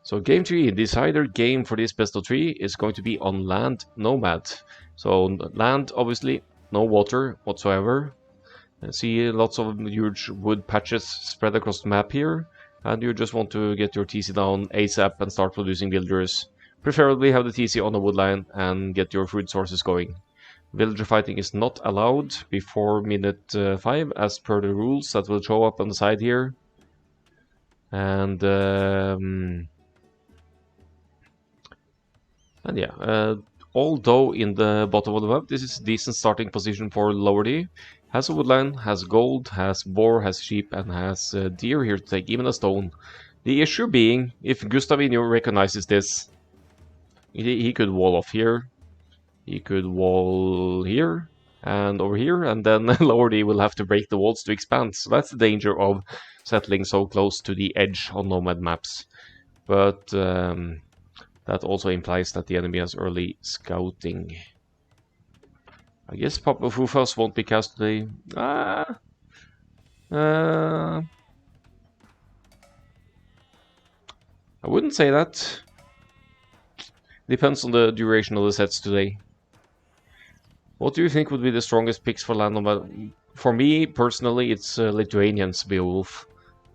So game 3, decider game for this best of 3 is going to be on land Nomad. So land, obviously, no water whatsoever. See lots of huge wood patches spread across the map here, and you just want to get your TC down ASAP and start producing villagers. Preferably have the TC on the wood line and get your food sources going. Villager fighting is not allowed before minute 5 as per the rules that will show up on the side here. And yeah, although in the bottom of the map, this is a decent starting position for Lowerty. Has a woodline, has gold, has boar, has sheep, and has deer here to take, even a stone. The issue being, if Gustavvinho recognizes this, he could wall off here, he could wall here, and over here, and then Lowerty will have to break the walls to expand. So that's the danger of settling so close to the edge on Nomad maps. But that also implies that the enemy has early scouting. I guess Papa Fufas won't be cast today. I wouldn't say that. Depends on the duration of the sets today. What do you think would be the strongest picks for land Nomad? For me, personally, it's Lithuanians Beowulf.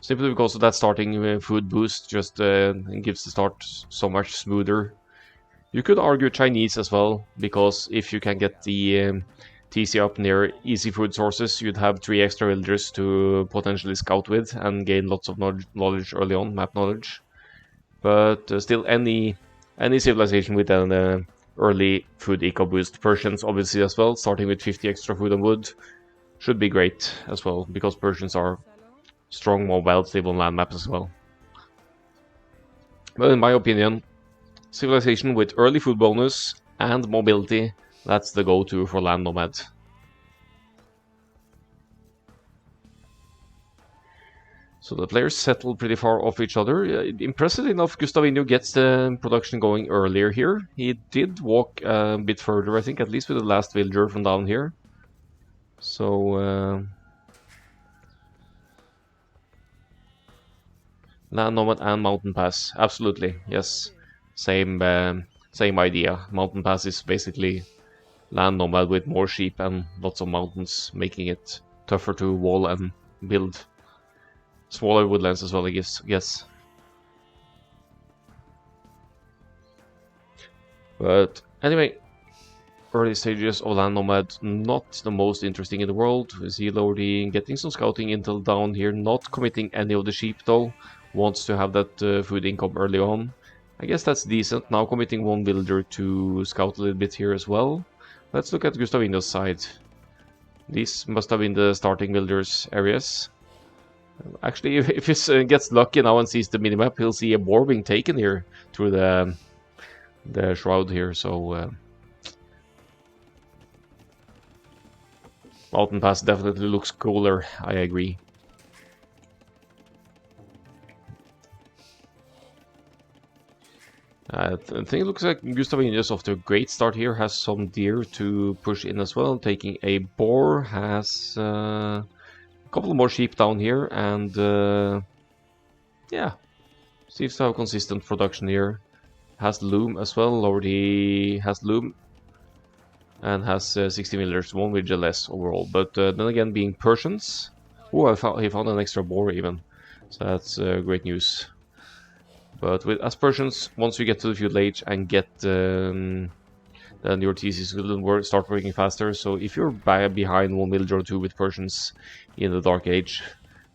Simply because of that starting food boost just gives the start so much smoother. You could argue Chinese as well, because if you can get the TC up near easy food sources, you'd have 3 extra villagers to potentially scout with and gain lots of knowledge early on, map knowledge. But still, any civilization with an early food eco boost, Persians obviously as well, starting with 50 extra food and wood, should be great as well, because Persians are strong mobiles, live on land maps as well. But in my opinion, civilization with early food bonus and mobility, that's the go-to for land nomad. So the players settle pretty far off each other. Impressive enough, Gustavvinho gets the production going earlier here. He did walk a bit further, I think, at least with the last villager from down here. So land nomad and mountain pass, absolutely, yes. Same idea. Mountain pass is basically land nomad with more sheep and lots of mountains, making it tougher to wall and build. Smaller woodlands as well, I guess. But anyway, early stages of land nomad, not the most interesting in the world. We see Lowerty getting some scouting intel down here, not committing any of the sheep though. Wants to have that food income early on. I guess that's decent. Now committing 1 villager to scout a little bit here as well. Let's look at Gustavvinho's side. These must have been the starting villagers areas. Actually, if he gets lucky now and sees the minimap, he'll see a boar being taken here through the shroud here. So Mountain Pass definitely looks cooler. I agree. I think it looks like Gustavvinho is off to a great start here. Has some deer to push in as well. Taking a boar. Has a couple more sheep down here. And yeah, seems to have consistent production here. Has loom as well. Lowerty has loom. And has 60 villagers. 1 villager less overall. But then again, being Persians. Oh, he found an extra boar even. So that's great news. But with aspersions, once you get to the feudal age and get then your TCs will start working faster. So if you're behind 1 villager or 2 with Persians in the Dark Age,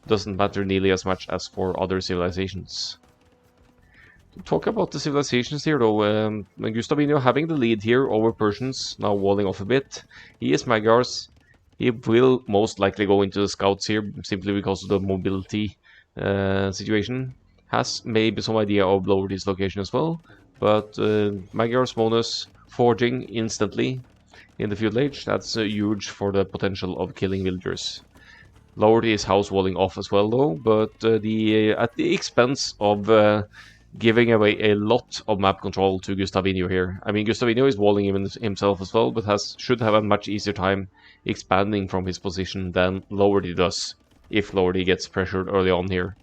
doesn't matter nearly as much as for other civilizations. To talk about the civilizations here though, Gustavvinho having the lead here over Persians, now walling off a bit. He is Magyars. He will most likely go into the scouts here simply because of the mobility situation. Has maybe some idea of Lowerty's location as well, but Magyar's bonus forging instantly in the feudal age, that's huge for the potential of killing villagers. Lowerty is house walling off as well though, but at the expense of giving away a lot of map control to Gustavvinho here. I mean, Gustavvinho is walling himself as well, but should have a much easier time expanding from his position than Lowerty does, if Lowerty gets pressured early on here.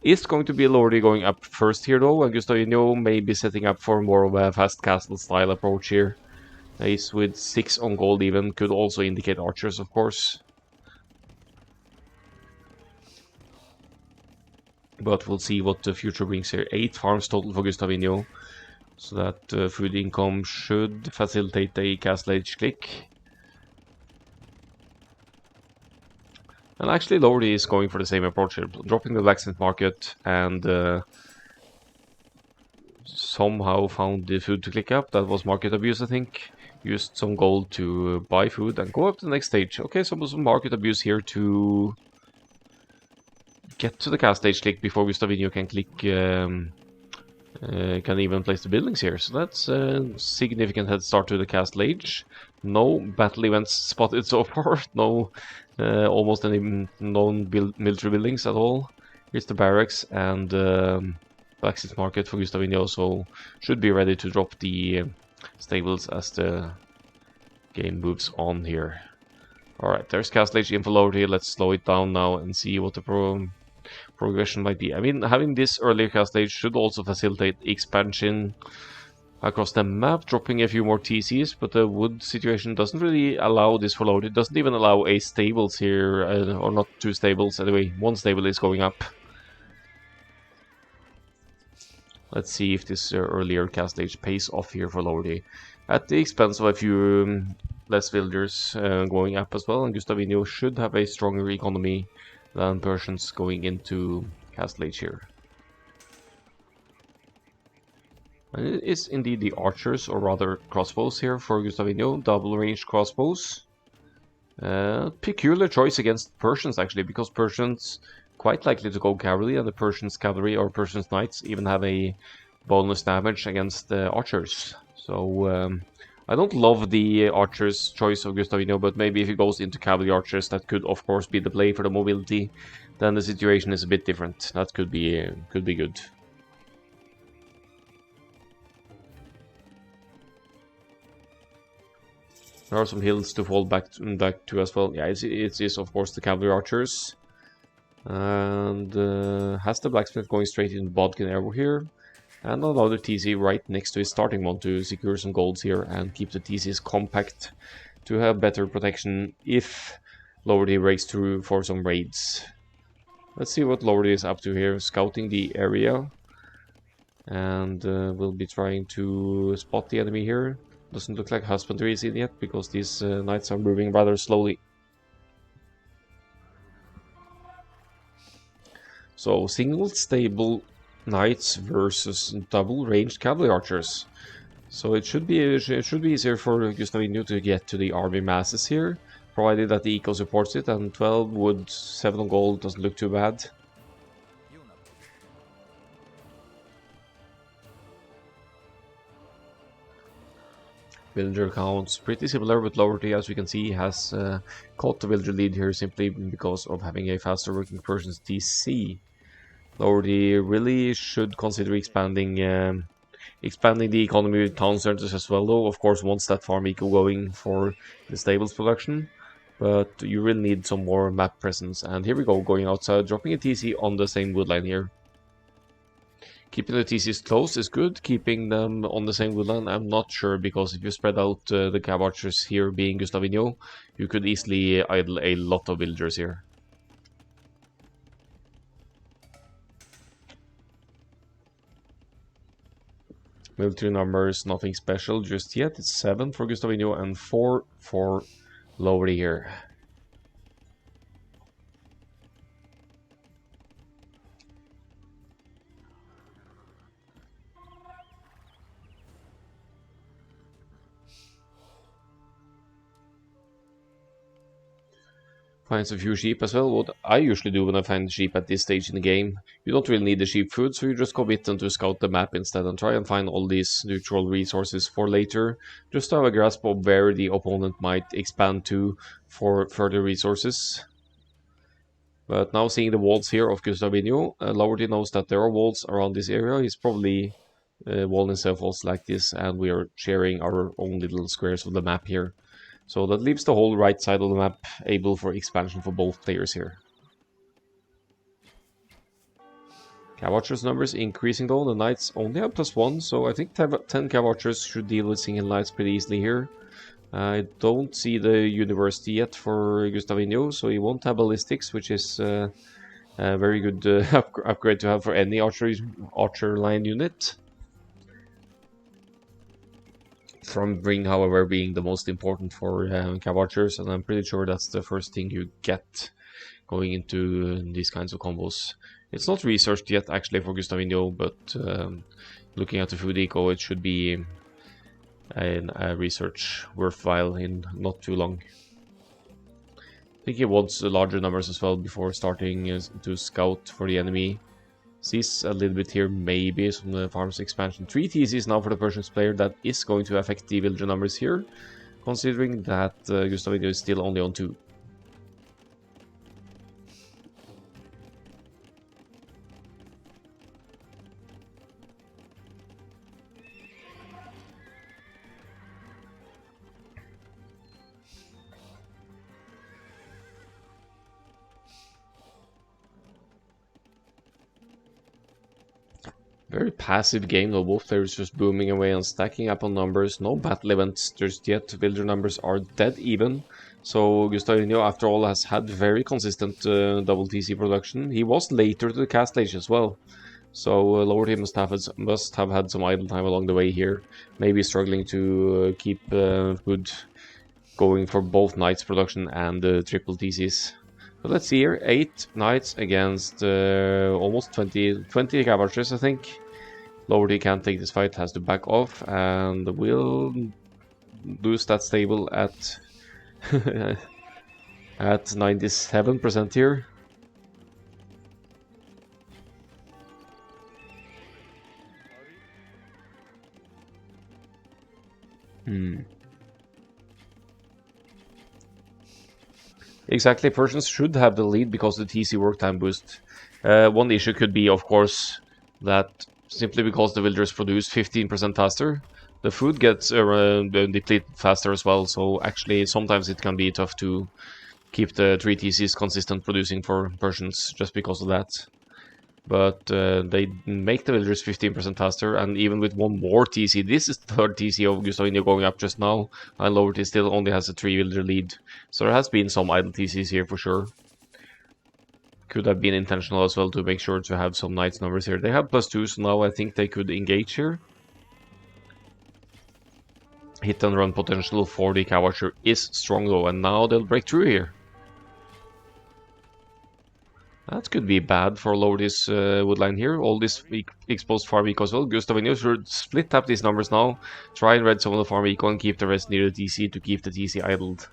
is going to be Lowerty going up first here though, and Gustavvinho may be setting up for more of a fast castle style approach here. Ace with 6 on gold even could also indicate archers, of course. But we'll see what the future brings here. 8 farms total for Gustavvinho. So that food income should facilitate a castle age click. And actually Lowerty is going for the same approach here, dropping the blacksmith market and somehow found the food to click up. That was market abuse, I think. Used some gold to buy food and go up to the next stage. Okay, some market abuse here to get to the cast stage click before Gustavvinho can click, can even place the buildings here. So that's a significant head start to the castle age. No battle events spotted so far. No, almost any known military buildings at all. Here's the barracks and blacksmith market for Gustavvinho, so should be ready to drop the stables as the game moves on here. Alright, there's castle age info Lowerty. Let's slow it down now and see what the progression might be. I mean, having this earlier castle age should also facilitate expansion across the map, dropping a few more TCs, but the wood situation doesn't really allow this for Lowerty. It doesn't even allow a stables here, or not 2 stables. Anyway, 1 stable is going up. Let's see if this earlier castle age pays off here for Lowerty, at the expense of a few less villagers going up as well, and Gustavvinho should have a stronger economy than Persians going into castle age here. And it is indeed the archers, or rather crossbows here for Gustavvinho, double range crossbows. Peculiar choice against Persians actually, because Persians quite likely to go cavalry, and the Persians cavalry or Persians knights even have a bonus damage against the archers. So I don't love the archers choice of Gustavvinho, but maybe if he goes into cavalry archers, that could of course be the play for the mobility. Then the situation is a bit different. That could be good. There are some hills to fall back to as well. Yeah, it is of course the cavalry archers. And has the blacksmith going straight into Bodkin arrow here. And another TC right next to his starting one to secure some golds here and keep the TCs compact to have better protection if Lowerty breaks through for some raids. Let's see what Lowerty is up to here, scouting the area. And we'll be trying to spot the enemy here. Doesn't look like husbandry is in yet, because these knights are moving rather slowly. So single stable knights versus double ranged cavalry archers. So it should be easier for Gustavvinho to get to the army masses here, provided that the eco supports it, and 12 wood, 7 on gold doesn't look too bad. Villager counts pretty similar, but Lowerty, as we can see, has caught the villager lead here simply because of having a faster working Persian's DC. Lowerty really should consider expanding the economy with town centers as well, though. Of course, once that farm eco going for the stables production, but you really need some more map presence. And here we go, going outside, dropping a TC on the same wood line here. Keeping the TCs close is good. Keeping them on the same woodline, I'm not sure, because if you spread out the cab archers here being Gustavvinho, you could easily idle a lot of villagers here. Military numbers, nothing special just yet. It's 7 for Gustavvinho and 4 for Lowerty here. Finds a few sheep as well. What I usually do when I find sheep at this stage in the game, you don't really need the sheep food, so you just commit them to scout the map instead and try and find all these neutral resources for later, just to have a grasp of where the opponent might expand to for further resources. But now seeing the walls here of Gustavvinho, Lowerty knows that there are walls around this area. He's probably walled himself also like this, and we are sharing our own little squares of the map here. So that leaves the whole right side of the map able for expansion for both players here. Cav Archers numbers increasing though. The Knights only have +1, so I think 10 Cav Archers should deal with single Knights pretty easily here. I don't see the University yet for Gustavvinho, so he won't have Ballistics, which is a very good upgrade to have for any archer line unit. Thrombring, however, being the most important for Cav Archers, and I'm pretty sure that's the first thing you get going into these kinds of combos. It's not researched yet, actually, for Gustavvinho, but looking at the food eco, it should be a research worthwhile in not too long. I think he wants larger numbers as well before starting to scout for the enemy. Sees a little bit here, maybe some farms expansion. 3 TCs now for the Persians player. That is going to affect the villager numbers here, considering that Gustavvinho is still only on 2. Very passive game though, both players just booming away and stacking up on numbers. No battle events just yet, villager numbers are dead even. So Gustavvinho, after all, has had very consistent double TC production. He was later to the cast stage as well. So Lowerty must have had some idle time along the way here. Maybe struggling to keep good going for both Knights production and triple TCs. But let's see here, 8 Knights against almost 20 Cav Archers, I think. Lowerty can't take this fight, has to back off, and will lose that stable at at 97% here. Exactly, Persians should have the lead because of the TC work time boost. One issue could be, of course, that simply because the villagers produce 15% faster, the food gets depleted faster as well, so actually sometimes it can be tough to keep the 3 TCs consistent producing for Persians just because of that. But they make the villagers 15% faster, and even with one more TC, this is the third TC of Gustavvinho going up just now, and Lowerty still only has a 3 villager lead. So there has been some idle TCs here for sure. Could have been intentional as well to make sure to have some Knights numbers here. They have +2, so now I think they could engage here. Hit and run potential for the Cav Archer is strong though, and now they'll break through here. That could be bad for Lowerty's woodline here. All this exposed farm eco as well. Gustavvinho should split up these numbers now. Try and red some of the farm eco and keep the rest near the TC to keep the TC idled.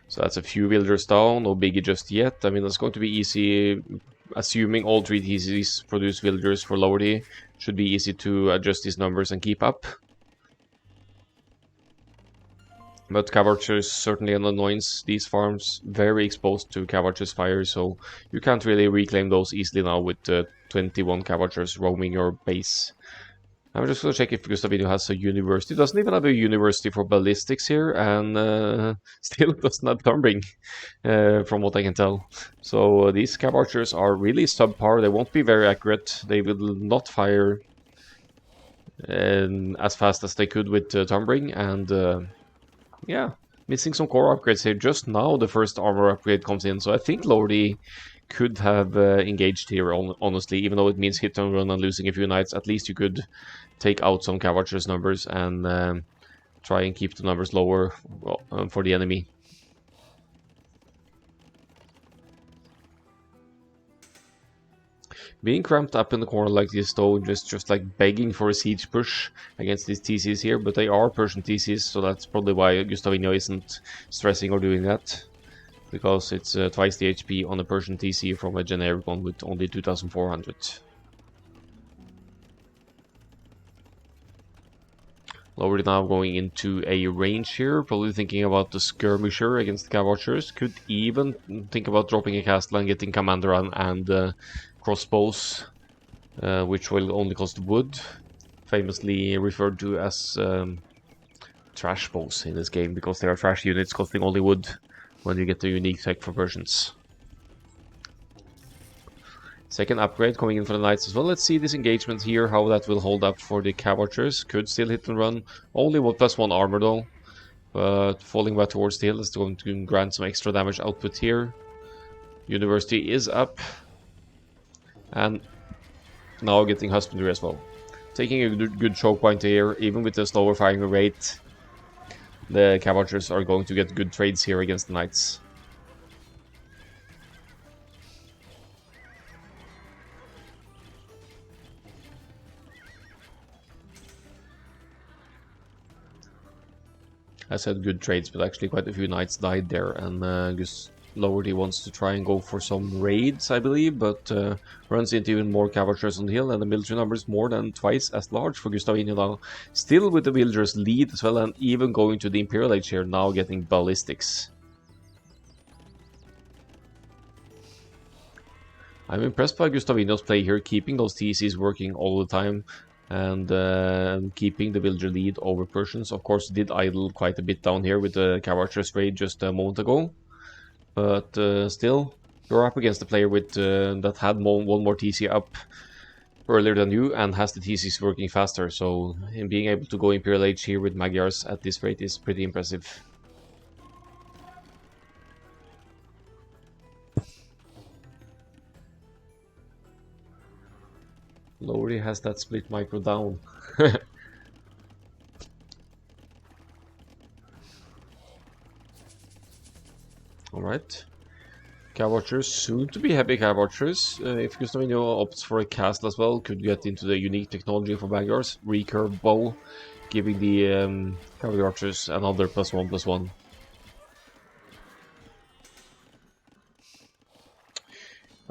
So that's a few villagers down, no biggie just yet. I mean, it's going to be easy, assuming all 3 TCs produce villagers for Lowerty. Should be easy to adjust these numbers and keep up. But Cav Archer is certainly an annoyance. These farms very exposed to Cav Archer's fire, so you can't really reclaim those easily now with 21 Cav Archers roaming your base. I'm just going to check if Gustavvinho has a university. Doesn't even have a university for ballistics here, and still doesn't have Thrombring, from what I can tell. So these Cav Archers are really subpar. They won't be very accurate. They will not fire as fast as they could with Thrombring, and yeah, missing some core upgrades here. Just now the first armor upgrade comes in, so I think Lowerty could have engaged here, honestly. Even though it means hit and run and losing a few Knights, at least you could take out some Cav Archers numbers and try and keep the numbers lower for the enemy. Being cramped up in the corner like this though, just like begging for a siege push against these TCs here, but they are Persian TCs, so that's probably why Gustavvinho isn't stressing or doing that. Because it's twice the HP on a Persian TC from a generic one with only 2400. Lowerty now going into a range here, probably thinking about the skirmisher against the Cav Archers. Could even think about dropping a castle and getting commander and crossbows, which will only cost wood, famously referred to as trash bows in this game, because they are trash units costing only wood when you get the unique tech for Persians. Second upgrade coming in for the Knights as well. Let's see this engagement here, how that will hold up for the Cav Archers. Could still hit and run. Only +1 armor though. But falling back towards the hill is going to grant some extra damage output here. University is up. And now getting Husbandry as well. Taking a good choke point here, even with the slower firing rate. The Cav Archers are going to get good trades here against the Knights. I said good trades, but actually quite a few Knights died there, and Lowerty wants to try and go for some raids, I believe, but runs into even more Cav Archers on the hill, and the military number is more than twice as large for Gustavvinho now. Still with the villagers lead as well, and even going to the Imperial Age here, now getting ballistics. I'm impressed by Gustavvinho's play here, keeping those TCs working all the time, and keeping the villager lead over Persians. Of course, did idle quite a bit down here with the Cav Archers raid just a moment ago. But still, you're up against a player with that had one more TC up earlier than you and has the TCs working faster. So him being able to go Imperial Age here with Magyars at this rate is pretty impressive. Lowerty has that split micro down. Alright. Cav Archers, soon to be happy Cav Archers. If Gustavvinho opts for a castle as well, could get into the unique technology for Magyars. Recurve bow, giving the Cav Archers another +1/+1.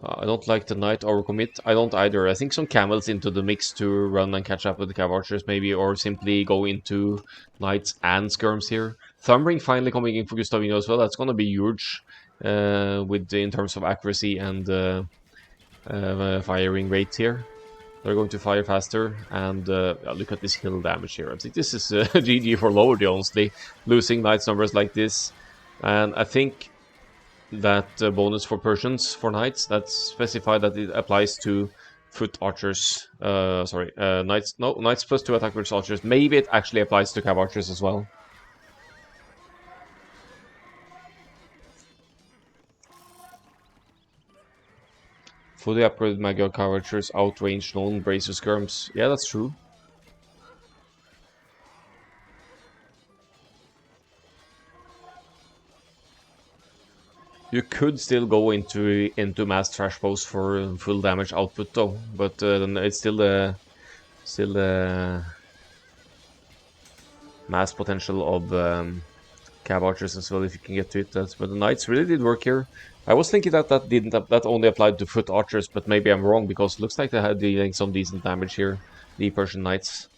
I don't like the Knight overcommit. I don't either. I think some camels into the mix to run and catch up with the Cav Archers maybe, or simply go into Knights and Skirms here. Thumbring finally coming in for Gustavvinho as well. That's going to be huge in terms of accuracy and firing rate here. They're going to fire faster, and look at this hill damage here. I think this is GG for Lowerty, honestly, losing Knights numbers like this. And I think that bonus for Persians for Knights, that's specified that it applies to foot archers. Knights, no, Knights +2 attack versus archers. Maybe it actually applies to Cav Archers as well. Fully upgraded Magyar Cav Archers outrange known bracer skirms. Yeah, that's true. You could still go into mass trash bows for full damage output though, but then it's still the mass potential of Cav Archers as well if you can get to it. But the Knights really did work here. I was thinking that only applied to foot archers, but maybe I'm wrong because it looks like they had dealing some decent damage here, the Persian Knights.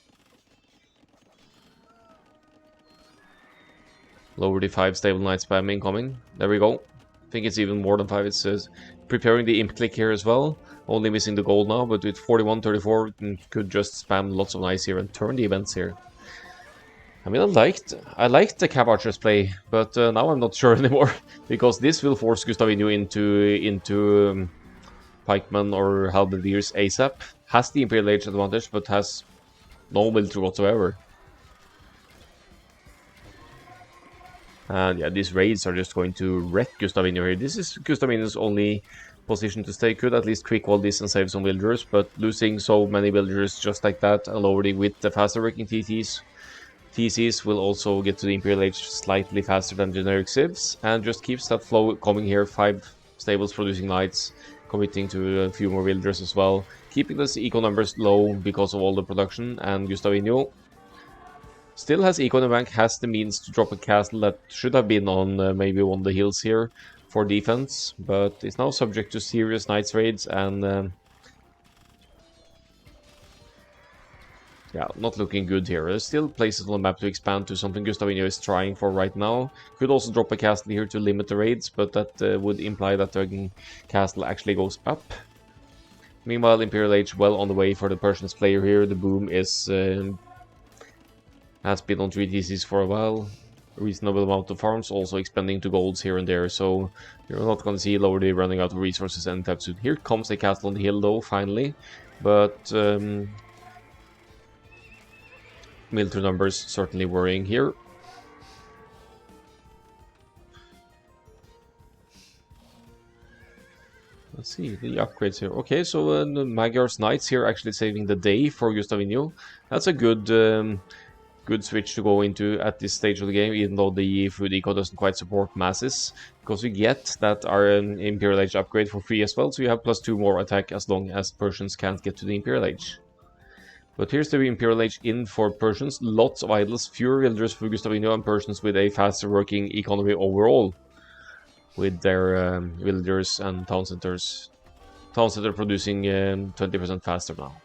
Lowerty 5 stable Knight spam incoming. There we go. I think it's even more than 5. It says preparing the imp click here as well. Only missing the gold now, but with 41-34 could just spam lots of Knights here and turn the events here. I mean, I liked the Cav Archers play, but now I'm not sure anymore because this will force Gustavvinho into pikemen or halberdiers ASAP. Has the Imperial Age advantage, but has no military whatsoever. And yeah, these raids are just going to wreck Gustavvinho here. This is Gustavvinho's only position to stay. Could at least quick wall this and save some villagers, but losing so many villagers just like that, and already with the faster working TCs will also get to the Imperial Age slightly faster than generic civs, and just keeps that flow coming here. 5 stables producing Knights, committing to a few more villagers as well, keeping those eco numbers low because of all the production. And Gustavvinho still has eco in the bank, has the means to drop a castle that should have been on maybe one of the hills here for defense, but it's now subject to serious Knights raids, and yeah, not looking good here. There's still places on the map to expand to, something Gustavvinho is trying for right now. Could also drop a castle here to limit the raids, but that would imply that the castle actually goes up. Meanwhile, Imperial Age well on the way for the Persians player here. The boom is has been on 3 TCs for a while. reasonable amount of farms, also expending to golds here and there, so you're not going to see Lowerty running out of resources anytime soon. Here comes a castle on the hill though, finally, but military numbers certainly worrying here. Let's see, the upgrades here. Okay, so the Magyar's Knights here actually saving the day for Gustavvinho. That's a good good switch to go into at this stage of the game, even though the food eco doesn't quite support masses, because you get that Imperial Age upgrade for free as well, so you have +2 more attack as long as Persians can't get to the Imperial Age. But here's the Imperial Age in for Persians. Lots of idles, fewer villagers for Gustavvinho, and Persians with a faster working economy overall, with their villagers and town centers. Town center producing 20% faster now.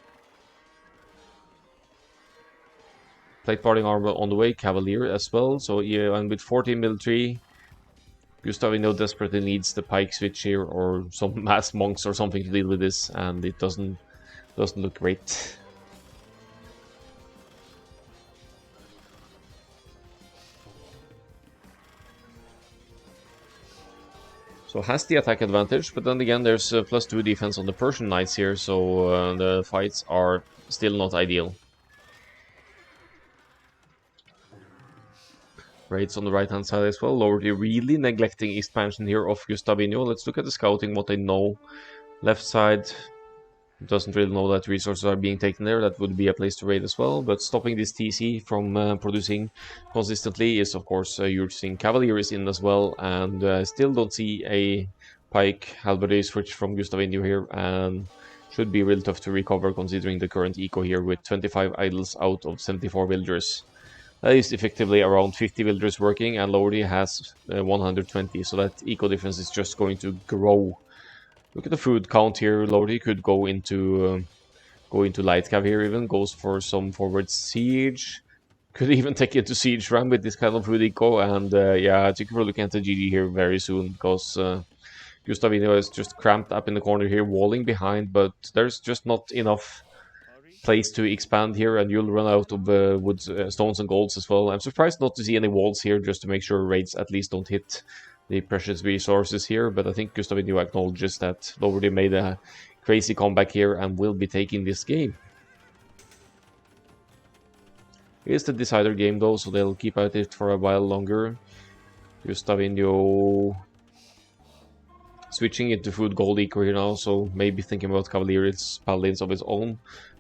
Plate parting armor on the way, Cavalier as well. So yeah, and with 14 military, Gustavvinho desperately needs the pike switch here, or some mass monks or something to deal with this, and it doesn't look great. So has the attack advantage, but then again there's +2 defense on the Persian knights here, so the fights are still not ideal. Raids on the right hand side as well. Lowerty really neglecting expansion here of Gustavvinho. Let's look at the scouting, what they know. Left side doesn't really know that resources are being taken there. That would be a place to raid as well, but stopping this TC from producing consistently is of course a huge thing. Cavalier is in as well, and still don't see a pike halberdier switch from Gustavvinho here, and should be real tough to recover considering the current eco here with 25 idles out of 74 villagers. That is effectively around 50 villagers working, and Lowerty has 120, so that eco difference is just going to grow. Look at the food count here. Lowerty could go into light cav here, even goes for some forward siege. Could even take it to siege ram with this kind of food eco, and yeah, I think we're looking at the GG here very soon, because Gustavvinho is just cramped up in the corner here, walling behind, but there's just not enough place to expand here, and you'll run out of wood, stones and golds as well. I'm surprised not to see any walls here, just to make sure raids at least don't hit the precious resources here, but I think Gustavvinho acknowledges that Lowerty made a crazy comeback here and will be taking this game. It is the decider game though, so they'll keep at it for a while longer. Gustavvinho switching into food gold eco here now, so maybe thinking about Cavaliers, Paladins of his own.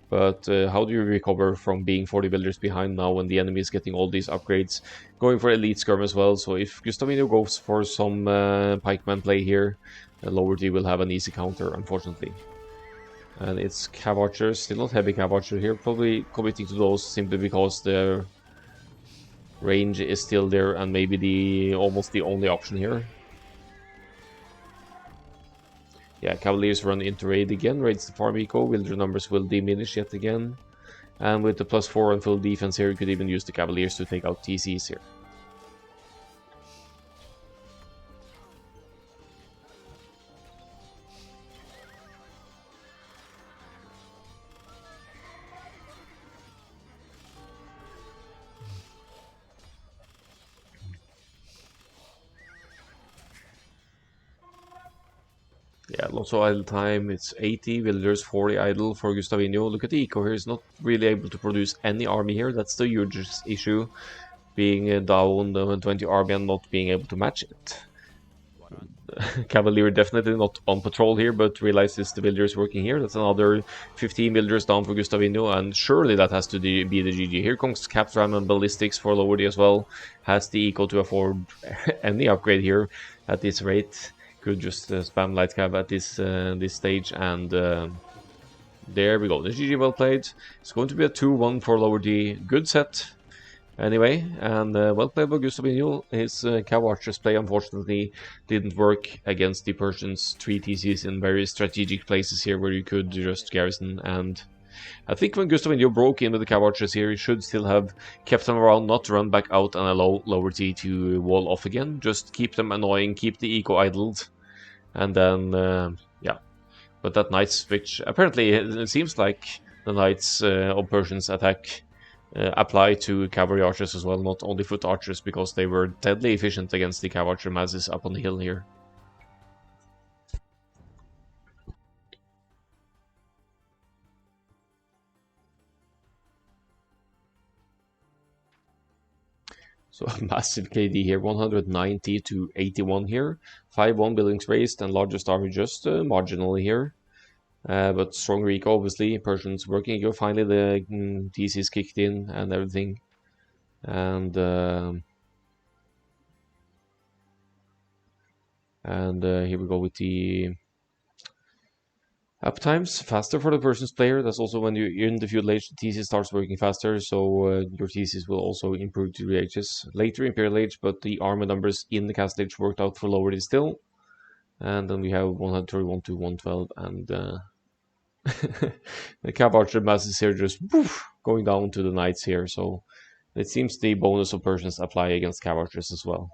But how do you recover from being 40 villagers behind now when the enemy is getting all these upgrades? Going for elite skirm as well, so if Gustavvinho goes for some pikeman play here, Lowerty will have an easy counter, unfortunately. And it's cav archers, still not heavy cav archer here, probably committing to those simply because their range is still there and maybe almost the only option here. Yeah, Cavaliers run into raid again, raids the farm eco, villager numbers will diminish yet again. And with the +4 and full defense here, you could even use the Cavaliers to take out TCs here. Yeah, lots of idle time. It's 80 villagers, 40 idle for Gustavvinho. Look at the eco here. He's not really able to produce any army here. That's the hugest issue. Being down 20 army and not being able to match it. Cavalier definitely not on patrol here, but realizes the villagers working here. That's another 15 villagers down for Gustavvinho, and surely that has to be the GG. Here comes Captram and Ballistics for Lowerty as well. Has the eco to afford any upgrade here at this rate. Could just spam light cav at this stage, and there we go. The GG well played. It's going to be a 2-1 for Lowerty. Good set anyway, and well played by Gustavvinho. His cav archers play unfortunately didn't work against the Persians. 3 TCs in very strategic places here where you could just garrison, and I think when Gustavvinho broke in with the cav archers here, he should still have kept them around, not run back out and allow Lowerty to wall off again. Just keep them annoying, keep the eco idled, and then yeah. But that knight switch, apparently it seems like the knights of Persians attack apply to cavalry archers as well, not only foot archers, because they were deadly efficient against the cav archer masses up on the hill here. So a massive KD here, 190 to 81 here. 5-1 buildings raised and largest army just marginally here. But strong Rico, obviously. Persians working. Go finally the DCs kicked in and everything. And here we go with the uptimes. Faster for the Persians player. That's also when you're in the feudal age, TC starts working faster, so your TCs will also improve to the ages. Later Imperial Age, but the army numbers in the Castle Age worked out for Lowerty still. And then we have 131 to 112, and the Cav Archer masses here just going down to the Knights here, so it seems the bonus of Persians apply against Cav Archers as well.